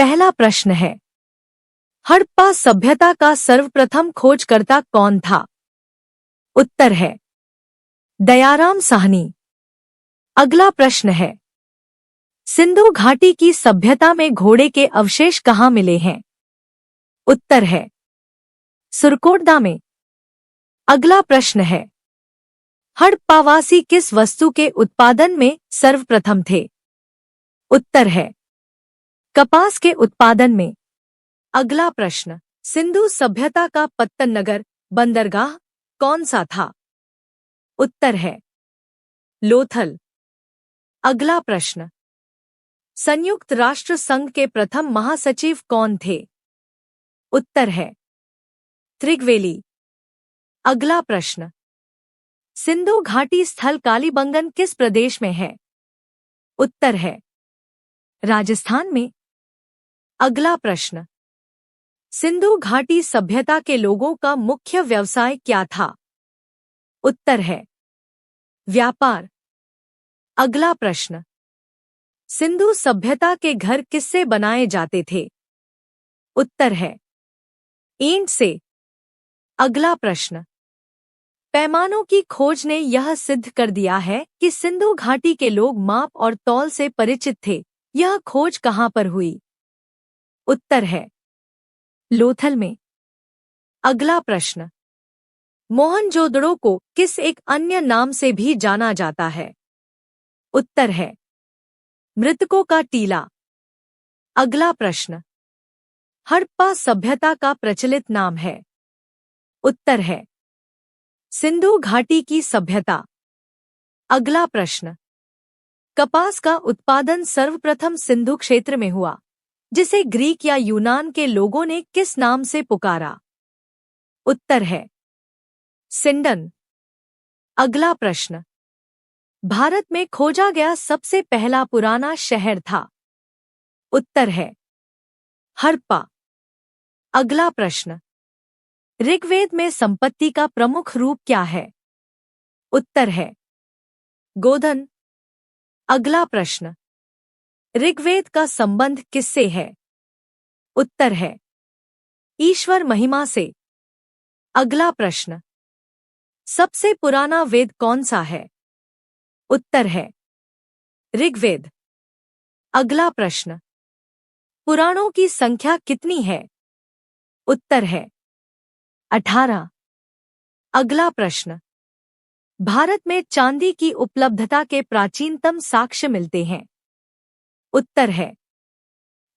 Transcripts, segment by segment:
पहला प्रश्न है, हड़प्पा सभ्यता का सर्वप्रथम खोजकर्ता कौन था? उत्तर है दयाराम साहनी। अगला प्रश्न है, सिंधु घाटी की सभ्यता में घोड़े के अवशेष कहाँ मिले हैं? उत्तर है सुरकोटदा में। अगला प्रश्न है, हड़प्पावासी किस वस्तु के उत्पादन में सर्वप्रथम थे? उत्तर है कपास के उत्पादन में। अगला प्रश्न, सिंधु सभ्यता का पत्तन नगर बंदरगाह कौन सा था? उत्तर है लोथल। अगला प्रश्न, संयुक्त राष्ट्र संघ के प्रथम महासचिव कौन थे? उत्तर है त्रिगवेली। अगला प्रश्न, सिंधु घाटी स्थल कालीबंगन किस प्रदेश में है? उत्तर है राजस्थान में। अगला प्रश्न, सिंधु घाटी सभ्यता के लोगों का मुख्य व्यवसाय क्या था? उत्तर है व्यापार। अगला प्रश्न, सिंधु सभ्यता के घर किससे बनाए जाते थे? उत्तर है ईंट से। अगला प्रश्न, पैमानों की खोज ने यह सिद्ध कर दिया है कि सिंधु घाटी के लोग माप और तौल से परिचित थे। यह खोज कहाँ पर हुई? उत्तर है लोथल में। अगला प्रश्न, मोहनजोदड़ो को किस एक अन्य नाम से भी जाना जाता है? उत्तर है मृतकों का टीला। अगला प्रश्न, हड़प्पा सभ्यता का प्रचलित नाम है? उत्तर है सिंधु घाटी की सभ्यता। अगला प्रश्न, कपास का उत्पादन सर्वप्रथम सिंधु क्षेत्र में हुआ, जिसे ग्रीक या यूनान के लोगों ने किस नाम से पुकारा? उत्तर है सिंडन। अगला प्रश्न, भारत में खोजा गया सबसे पहला पुराना शहर था? उत्तर है हड़प्पा। अगला प्रश्न, ऋग्वेद में संपत्ति का प्रमुख रूप क्या है? उत्तर है गोधन। अगला प्रश्न, ऋग्वेद का संबंध किससे है? उत्तर है ईश्वर महिमा से। अगला प्रश्न, सबसे पुराना वेद कौन सा है? उत्तर है ऋग्वेद। अगला प्रश्न, पुराणों की संख्या कितनी है? उत्तर है 18। अगला प्रश्न, भारत में चांदी की उपलब्धता के प्राचीनतम साक्ष्य मिलते हैं? उत्तर है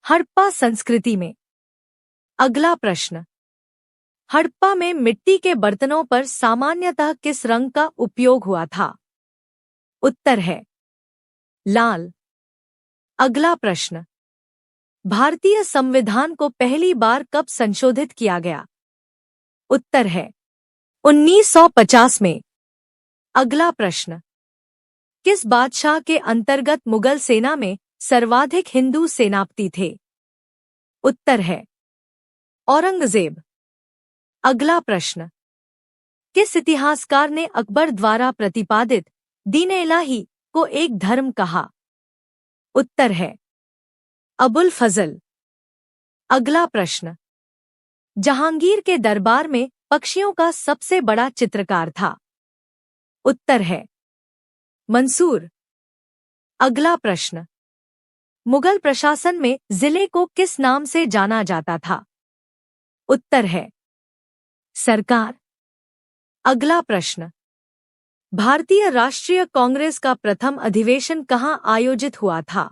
हड़प्पा संस्कृति में। अगला प्रश्न, हड़प्पा में मिट्टी के बर्तनों पर सामान्यतः किस रंग का उपयोग हुआ था? उत्तर है लाल। अगला प्रश्न, भारतीय संविधान को पहली बार कब संशोधित किया गया? उत्तर है 1950 में। अगला प्रश्न, किस बादशाह के अंतर्गत मुगल सेना में सर्वाधिक हिंदू सेनापति थे? उत्तर है औरंगजेब। अगला प्रश्न, किस इतिहासकार ने अकबर द्वारा प्रतिपादित दीन-ए-इलाही को एक धर्म कहा? उत्तर है अबुल फजल। अगला प्रश्न, जहांगीर के दरबार में पक्षियों का सबसे बड़ा चित्रकार था? उत्तर है मंसूर। अगला प्रश्न, मुगल प्रशासन में जिले को किस नाम से जाना जाता था? उत्तर है सरकार। अगला प्रश्न, भारतीय राष्ट्रीय कांग्रेस का प्रथम अधिवेशन कहाँ आयोजित हुआ था?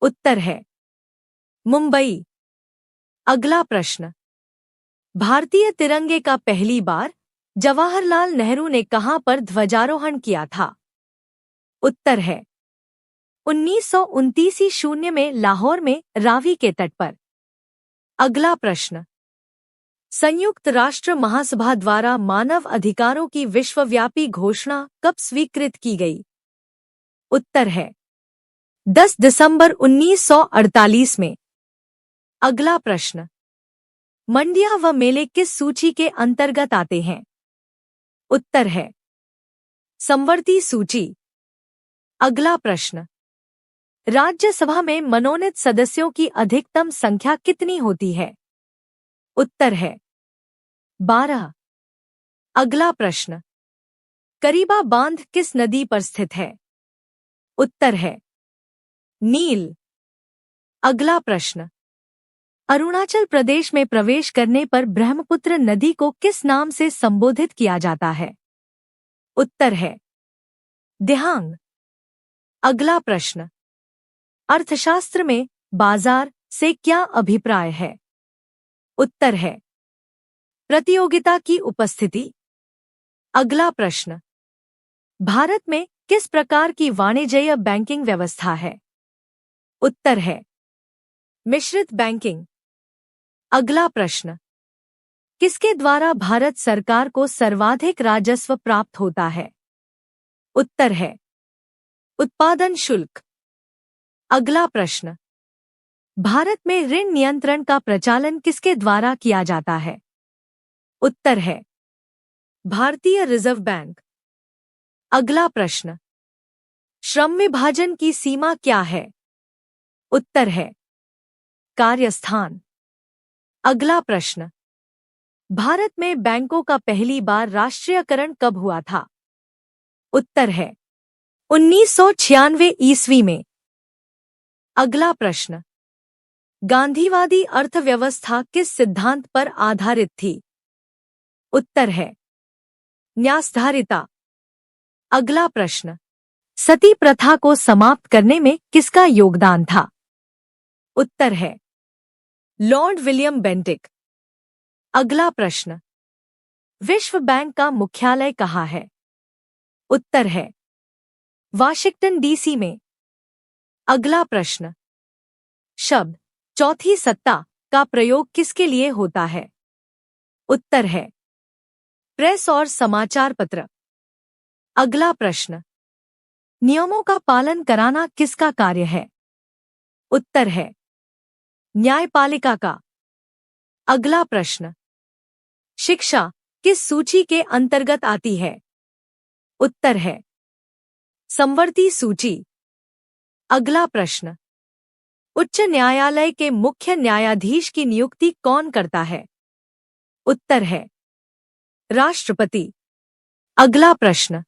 उत्तर है मुंबई। अगला प्रश्न, भारतीय तिरंगे का पहली बार जवाहरलाल नेहरू ने कहाँ पर ध्वजारोहण किया था? उत्तर है 1929 में लाहौर में रावी के तट पर। अगला प्रश्न, संयुक्त राष्ट्र महासभा द्वारा मानव अधिकारों की विश्वव्यापी घोषणा कब स्वीकृत की गई? उत्तर है 10 दिसंबर 1948 में। अगला प्रश्न, मंडिया व मेले किस सूची के अंतर्गत आते हैं? उत्तर है समवर्ती सूची। अगला प्रश्न, राज्यसभा में मनोनीत सदस्यों की अधिकतम संख्या कितनी होती है? उत्तर है 12। अगला प्रश्न, करीबा बांध किस नदी पर स्थित है? उत्तर है नील। अगला प्रश्न, अरुणाचल प्रदेश में प्रवेश करने पर ब्रह्मपुत्र नदी को किस नाम से संबोधित किया जाता है? उत्तर है दिहांग। अगला प्रश्न, अर्थशास्त्र में बाजार से क्या अभिप्राय है? उत्तर है प्रतियोगिता की उपस्थिति। अगला प्रश्न, भारत में किस प्रकार की वाणिज्यिक बैंकिंग व्यवस्था है? उत्तर है मिश्रित बैंकिंग। अगला प्रश्न, किसके द्वारा भारत सरकार को सर्वाधिक राजस्व प्राप्त होता है? उत्तर है उत्पादन शुल्क। अगला प्रश्न, भारत में ऋण नियंत्रण का प्रचालन किसके द्वारा किया जाता है? उत्तर है भारतीय रिजर्व बैंक। अगला प्रश्न, श्रम विभाजन की सीमा क्या है? उत्तर है कार्यस्थान। अगला प्रश्न, भारत में बैंकों का पहली बार राष्ट्रीयकरण कब हुआ था? उत्तर है 1996 ईस्वी में। अगला प्रश्न, गांधीवादी अर्थव्यवस्था किस सिद्धांत पर आधारित थी? उत्तर है न्यासधारिता। अगला प्रश्न, सती प्रथा को समाप्त करने में किसका योगदान था? उत्तर है लॉर्ड विलियम बेंटिक। अगला प्रश्न, विश्व बैंक का मुख्यालय कहाँ है? उत्तर है वाशिंगटन डीसी में। अगला प्रश्न, शब्द चौथी सत्ता का प्रयोग किसके लिए होता है? उत्तर है प्रेस और समाचार पत्र। अगला प्रश्न, नियमों का पालन कराना किसका कार्य है? उत्तर है न्यायपालिका का। अगला प्रश्न, शिक्षा किस सूची के अंतर्गत आती है? उत्तर है समवर्ती सूची। अगला प्रश्न, उच्च न्यायालय के मुख्य न्यायाधीश की नियुक्ति कौन करता है? उत्तर है राष्ट्रपति। अगला प्रश्न,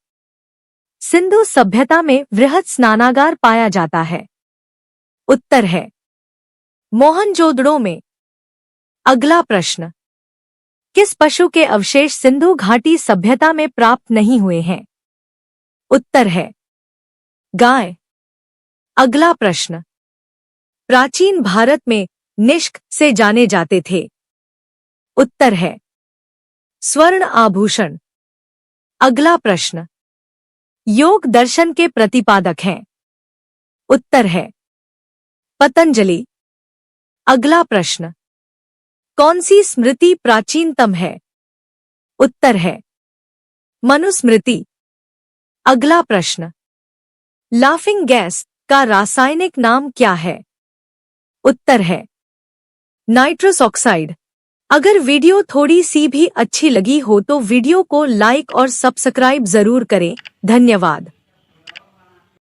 सिंधु सभ्यता में वृहद स्नानागार पाया जाता है? उत्तर है मोहनजोदड़ो में। अगला प्रश्न, किस पशु के अवशेष सिंधु घाटी सभ्यता में प्राप्त नहीं हुए हैं? उत्तर है गाय। अगला प्रश्न, प्राचीन भारत में निष्क से जाने जाते थे? उत्तर है स्वर्ण आभूषण। अगला प्रश्न, योग दर्शन के प्रतिपादक हैं? उत्तर है पतंजलि। अगला प्रश्न, कौन सी स्मृति प्राचीनतम है? उत्तर है मनुस्मृति। अगला प्रश्न, लाफिंग गैस का रासायनिक नाम क्या है? उत्तर है नाइट्रस ऑक्साइड। अगर वीडियो थोड़ी सी भी अच्छी लगी हो तो वीडियो को लाइक और सब्सक्राइब जरूर करें। धन्यवाद।